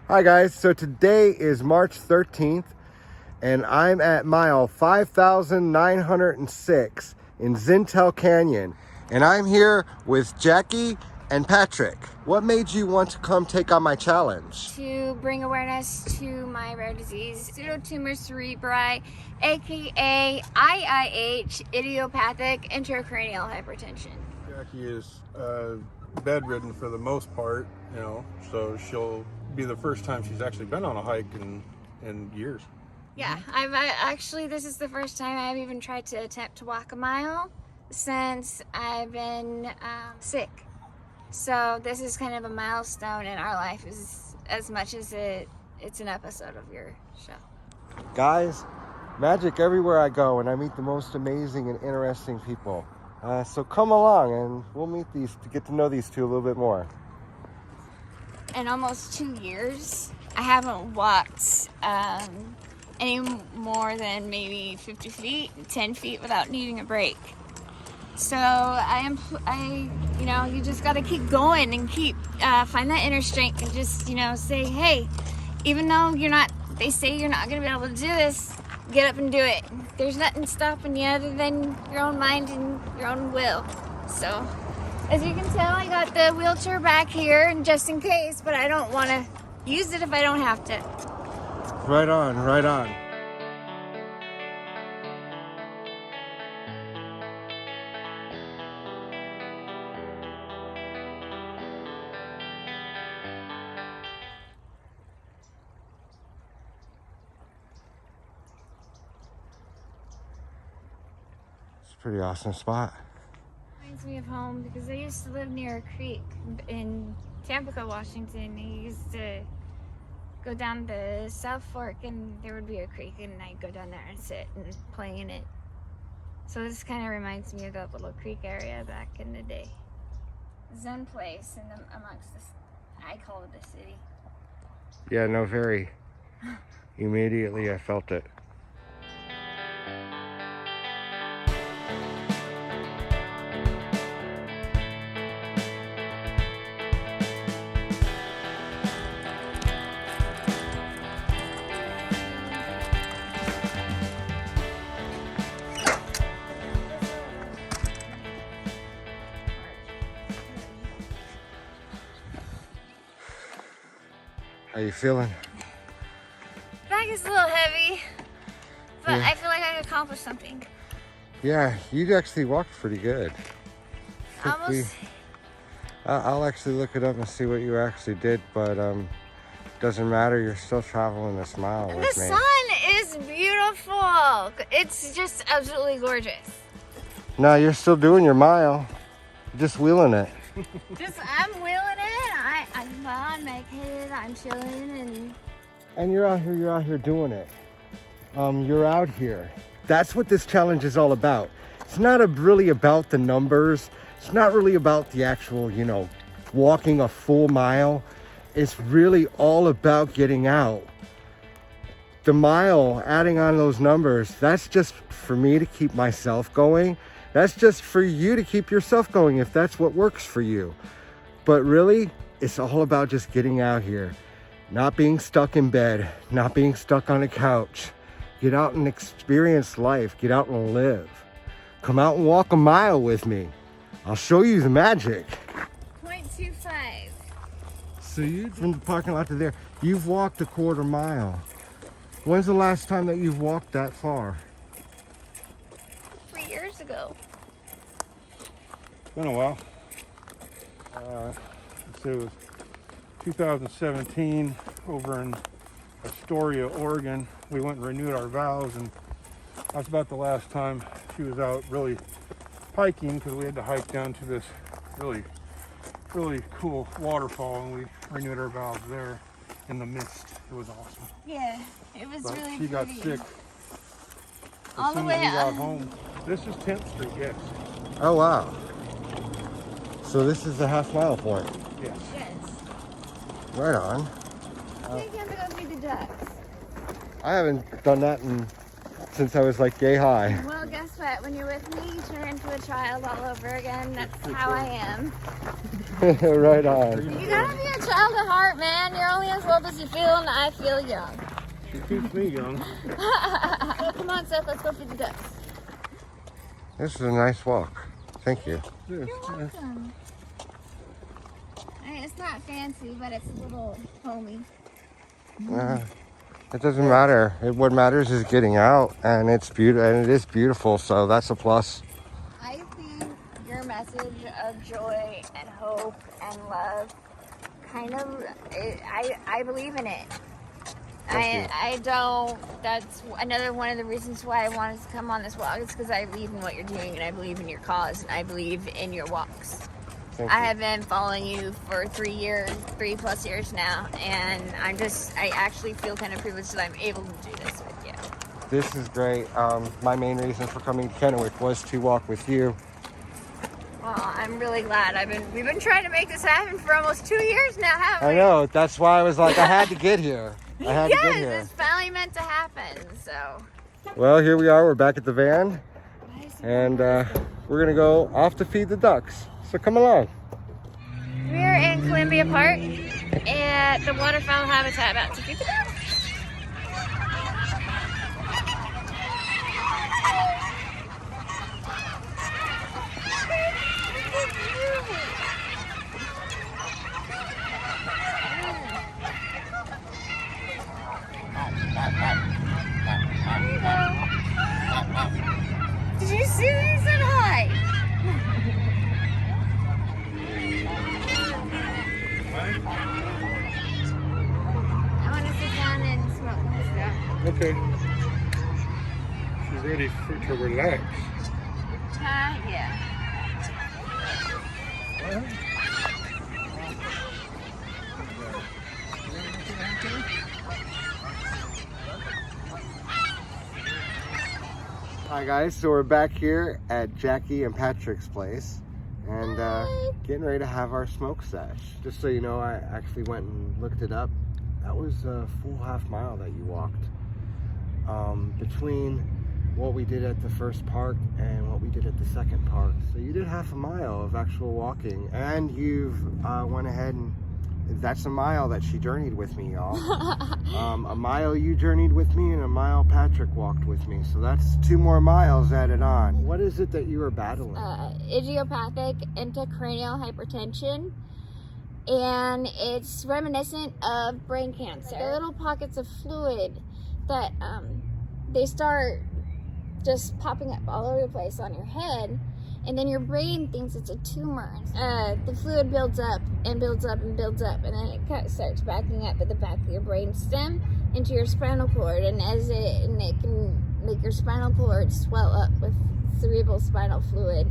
Hi guys, so today is March 13th and I'm at mile 5,906 in Zintel Canyon. And I'm here with Jackie and Patrick. What made you want to come take on my challenge? To bring awareness to my rare disease, PseudoTumor Cerebri, aka IIH Idiopathic Intercranial Hypertension. Jackie is bedridden for the most part, you know, so she'll be the first time she's actually been on a hike in years. Yeah, I've actually, this is the first time I've even tried to attempt to walk a mile since I've been sick. So this is kind of a milestone in our life, as much as it's an episode of your show. Guys, magic everywhere I go and I meet the most amazing and interesting people. So come along and we'll meet to get to know these two a little bit more. In almost 2 years, I haven't walked any more than maybe 50 feet, 10 feet without needing a break. So you just got to keep going and keep find that inner strength and just, say, hey, even though they say you're not going to be able to do this, get up and do it. There's nothing stopping you other than your own mind and your own will. So, as you can tell, I got the wheelchair back here, and just in case, but I don't want to use it if I don't have to. Right on, right on. It's a pretty awesome spot. Reminds me of home because I used to live near a creek in Tampico, Washington. I used to go down the South Fork and there would be a creek and I'd go down there and sit and play in it. So this kind of reminds me of that little creek area back in the day. Zen place amongst this, I call it the city. Yeah, no, very. Immediately I felt it. How you feeling? Bag is a little heavy, but Yeah. I feel like I accomplished something. Yeah, you actually walked pretty good. Almost. I'll actually look it up and see what you actually did, but doesn't matter. You're still traveling this mile with me. The sun is beautiful. It's just absolutely gorgeous. No, you're still doing your mile. You're just wheeling it. I'm wheeling it. I'm on my kid. I'm chilling And you're out here doing it. You're out here. That's what this challenge is all about. It's not really about the numbers. It's not really about the actual, walking a full mile. It's really all about getting out. The mile, adding on those numbers, that's just for me to keep myself going. That's just for you to keep yourself going if that's what works for you. But really, it's all about just getting out here. Not being stuck in bed, not being stuck on a couch. Get out and experience life. Get out and live. Come out and walk a mile with me. I'll show you the magic. 0.25. So you, from the parking lot to there, you've walked a quarter mile. When's the last time that you've walked that far? 3 years ago. It's been a while. So it was 2017 over in Astoria, Oregon. We went and renewed our vows, and that's about the last time she was out really hiking, because we had to hike down to this really cool waterfall, and we renewed our vows there in the mist. It was awesome. Yeah, it was But really she got pretty. sick All as the soon way as we got up. home. This is 10th Street, yes. Oh, wow. So this is the half mile point. Yes. Yes. Right on. I think you have to go feed the ducks. I haven't done that since I was like yay high. Well, guess what? but when you're with me, you turn into a child all over again. That's how I am. Right on. You gotta be a child at heart, man. You're only as old as you feel, and I feel young. She keeps me young. Come on, Seth, let's go feed the ducks. This is a nice walk. Thank you. You're welcome. I mean, it's not fancy, but it's a little homey. It doesn't matter. What matters is getting out, and it's beautiful, and it is beautiful. So that's a plus. I think your message of joy and hope and love, I believe in it. I don't. That's another one of the reasons why I wanted to come on this walk. It's because I believe in what you're doing, and I believe in your cause, and I believe in your walks. I have been following you for 3+ years now, and I actually feel kind of privileged that I'm able to do this with you. This is great. My main reason for coming to Kennewick was to walk with you. Well, I'm really glad. We've been trying to make this happen for almost 2 years now, haven't we? I know. That's why I was like, I had to get here. I had to get here. Yes, it's finally meant to happen. So. Well, here we are. We're back at the van, and we're gonna go off to feed the ducks. So come along. We're in Columbia Park at the Waterfowl habitat about to feed the ducks. Did you see me said hi? I want to sit down and smoke this stuff. Okay. She's ready to relax. Yeah. Hi guys, so we're back here at Jackie and Patrick's place, and getting ready to have our smoke sesh. Just so you know, I actually went and looked it up. That was a full half mile that you walked. Between what we did at the first park and what we did at the second park. So you did half a mile of actual walking, and you've went ahead and that's a mile that she journeyed with me, y'all. A mile you journeyed with me, and a mile Patrick walked with me. So that's 2 more miles added on. What is it that you are battling? Idiopathic Intercranial Hypertension. And it's reminiscent of brain cancer. They're little pockets of fluid that they start just popping up all over the place on your head. And then your brain thinks it's a tumor. The fluid builds up and builds up and builds up, and then it starts backing up at the back of your brain stem into your spinal cord, and it can make your spinal cord swell up with cerebral spinal fluid,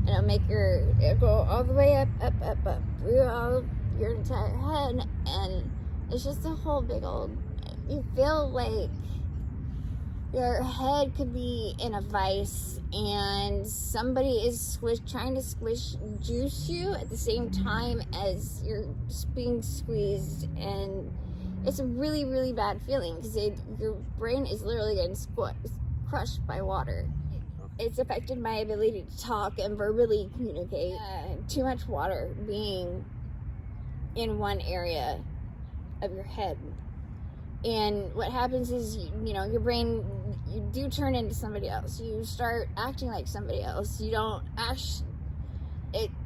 and it'll go all the way up through all your entire head, and it's just a whole big old. You feel like your head could be in a vice and somebody is trying to squish juice you at the same time as you're being squeezed, and it's a really, really bad feeling because your brain is literally getting crushed by water. It's affected my ability to talk and verbally communicate. Too much water being in one area of your head. And what happens is, your brain, you do turn into somebody else. You start acting like somebody else. You don't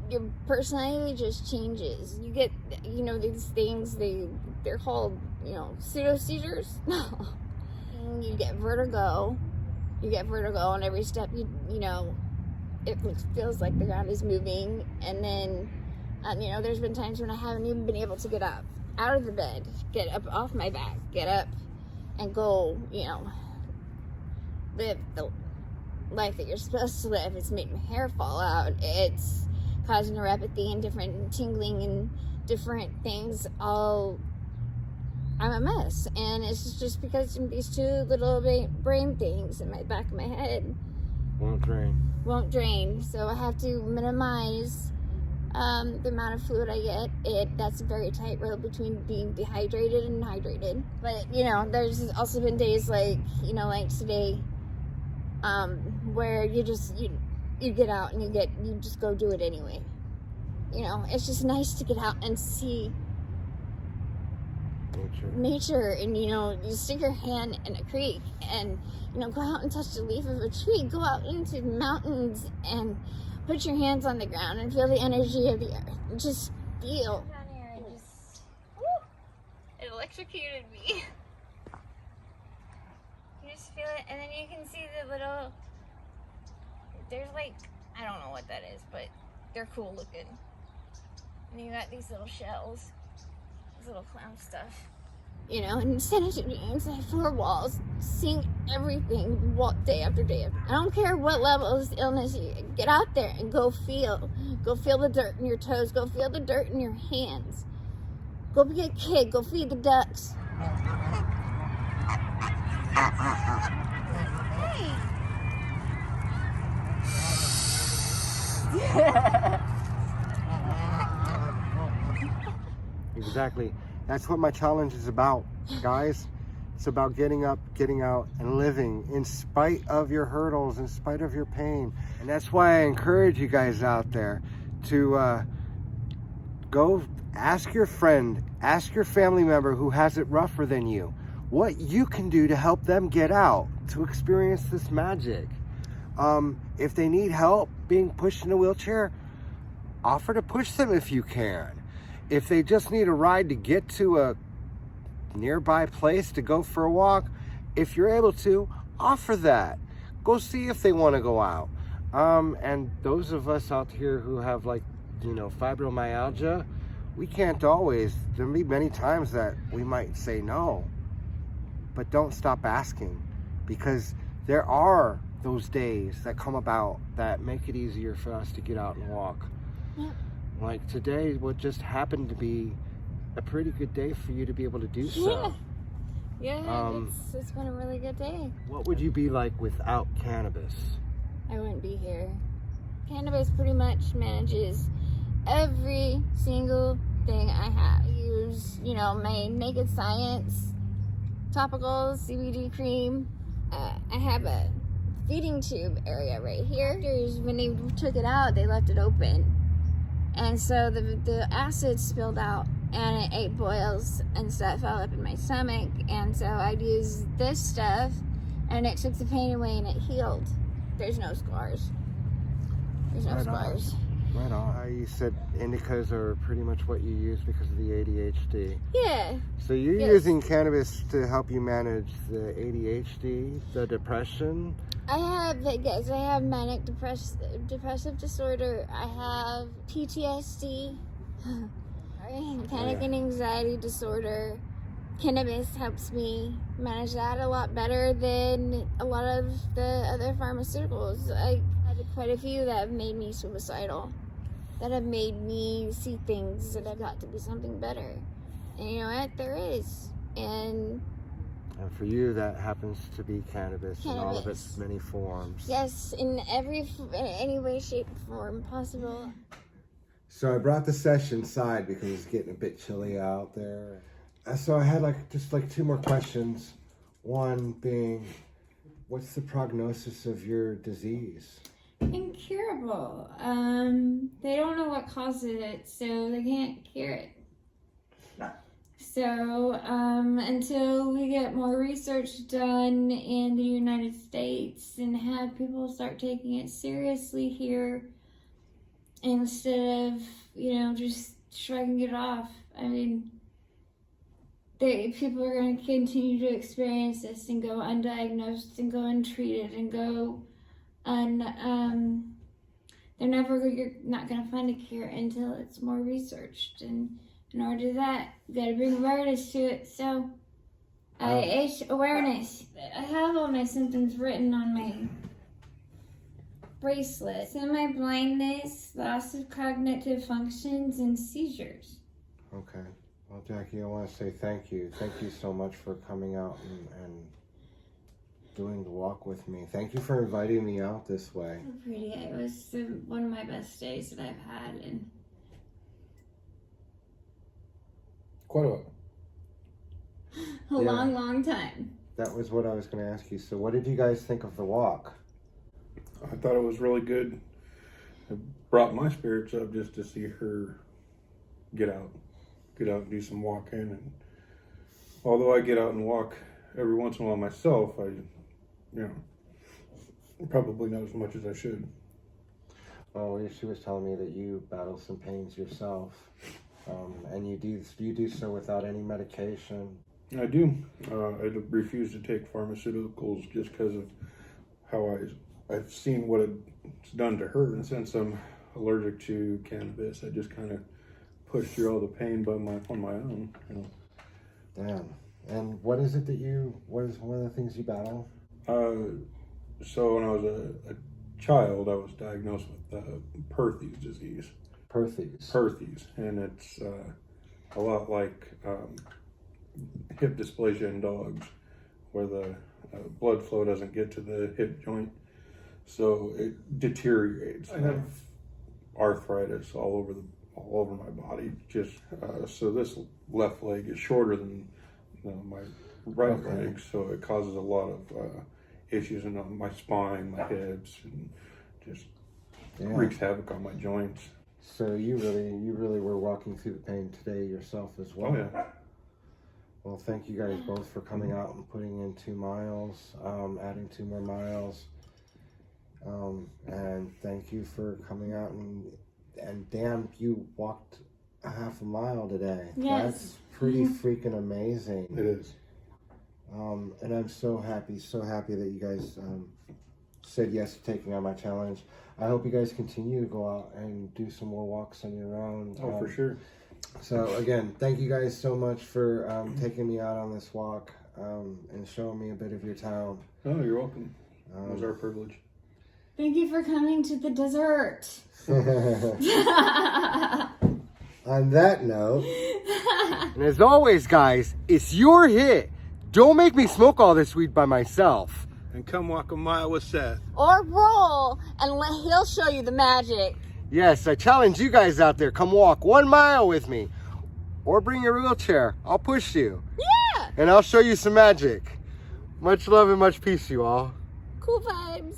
your personality just changes. You get, these things, they're called, pseudo-seizures. You get vertigo. On every step, it feels like the ground is moving. And then, there's been times when I haven't even been able to get up out of the bed, get up off my back, get up and go, live the life that you're supposed to live. It's made my hair fall out. It's caused neuropathy and different tingling and different things. I'm a mess. And it's just because these 2 little brain things in my back of my head won't drain. So I have to minimize the amount of fluid I get. That's a very tight rope between being dehydrated and hydrated. But there's also been days like like today, where you get out and you just go do it anyway. You know, it's just nice to get out and see nature, and you know, you stick your hand in a creek and you know, go out and touch the leaf of a tree, go out into the mountains and put your hands on the ground and feel the energy of the earth. Just feel. Down here and just, it electrocuted me. You just feel it, and then you can see the little, there's like, I don't know what that is, but they're cool looking. And you got these little shells, this little clown stuff. You know, and instead of being inside four walls, seeing everything day after day. I don't care what level of illness you get out there and go feel. Go feel the dirt in your toes. Go feel the dirt in your hands. Go be a kid. Go feed the ducks. Exactly. That's what my challenge is about, guys. It's about getting up, getting out, and living in spite of your hurdles, in spite of your pain. And that's why I encourage you guys out there to go ask your friend, ask your family member who has it rougher than you, what you can do to help them get out, to experience this magic. If they need help being pushed in a wheelchair, offer to push them if you can. If they just need a ride to get to a nearby place to go for a walk, if you're able to, offer that. Go see if they want to go out. And those of us out here who have, like, you know, fibromyalgia, we can't always, there'll be many times that we might say no, but don't stop asking, because there are those days that come about that make it easier for us to get out and walk. Yeah. Like today, what just happened to be a pretty good day for you to be able to do so. Yeah, it's been a really good day. What would you be like without cannabis? I wouldn't be here. Cannabis pretty much manages every single thing I have. I use, you know, my Naked Science topicals, CBD cream. I have a feeding tube area right here. When they took it out, they left it open. And so the acid spilled out and it ate boils and stuff all up in my stomach. And so I'd use this stuff and it took the pain away and it healed. There's no scars. There's no scars. Right on. You said indicas are pretty much what you use because of the ADHD. Yeah. So you're using cannabis to help you manage the ADHD, the depression? I have manic depressive disorder. I have PTSD, panic and anxiety disorder. Cannabis helps me manage that a lot better than a lot of the other pharmaceuticals. I had quite a few that have made me suicidal, that have made me see things that have got to be something better. And you know what? There is. And for you, that happens to be cannabis in all of its many forms. Yes, in any way, shape, form possible. So I brought the sesh inside because it's getting a bit chilly out there. So I had just two more questions. One being, what's the prognosis of your disease? Incurable. They don't know what causes it, so they can't cure it. So until we get more research done in the United States and have people start taking it seriously here instead of, you know, just shrugging it off. I mean, people are going to continue to experience this and go undiagnosed and go untreated and go you're not going to find a cure until it's more researched. And in order to do that, you got to bring awareness to it. So, IIH awareness. I have all my symptoms written on my bracelet. Semi-blindness, loss of cognitive functions, and seizures. Okay. Well, Jackie, I want to say thank you. Thank you so much for coming out and doing the walk with me. Thank you for inviting me out this way. So pretty. It was one of my best days that I've had. And quite a long time. That was what I was going to ask you. So what did you guys think of the walk? I thought it was really good. It brought my spirits up just to see her get out and do some walking. And although I get out and walk every once in a while myself, probably not as much as I should. Well, she was telling me that you battle some pains yourself, and you do so without any medication. I do. I refuse to take pharmaceuticals just because of how I've seen what it's done to her, and since I'm allergic to cannabis, I just kind of push through all the pain on my own. Damn. And what is it what is one of the things you battle? So when I was a child, I was diagnosed with Perthes Disease. Perthes, and it's a lot like hip dysplasia in dogs, where the blood flow doesn't get to the hip joint, so it deteriorates. I have arthritis all over my body. Just so this left leg is shorter than my right leg, so it causes a lot of issues in my spine, my hips, and just wreaks havoc on my joints. So you really were walking through the pain today yourself as well. Oh yeah. Well, thank you guys both for coming out and putting in 2 miles, adding 2 more miles, and thank you for coming out and damn, you walked a half a mile today. Yes. That's pretty freaking amazing. It is. And I'm so happy that you guys said yes to taking on my challenge. I hope you guys continue to go out and do some more walks on your own. Oh, for sure. So again, thank you guys so much for taking me out on this walk and showing me a bit of your town. Oh, you're welcome. It was our privilege. Thank you for coming to the desert. On that note, and as always, guys, it's your hit. Don't make me smoke all this weed by myself. And come walk a mile with Seth. Or roll, and he'll show you the magic. Yes, I challenge you guys out there. Come walk 1 mile with me. Or bring your wheelchair. I'll push you. Yeah! And I'll show you some magic. Much love and much peace, you all. Cool vibes.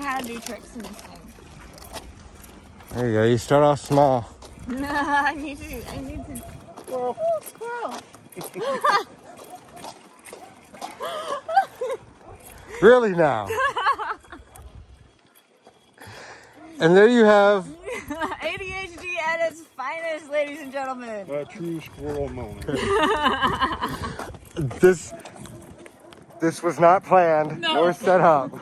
How to do tricks in this thing. There you go. You start off small. Nah, I need to. Squirrel. Oh, squirrel. Really now. And there you have ADHD at its finest, ladies and gentlemen. A true squirrel moment. this was not planned or set up.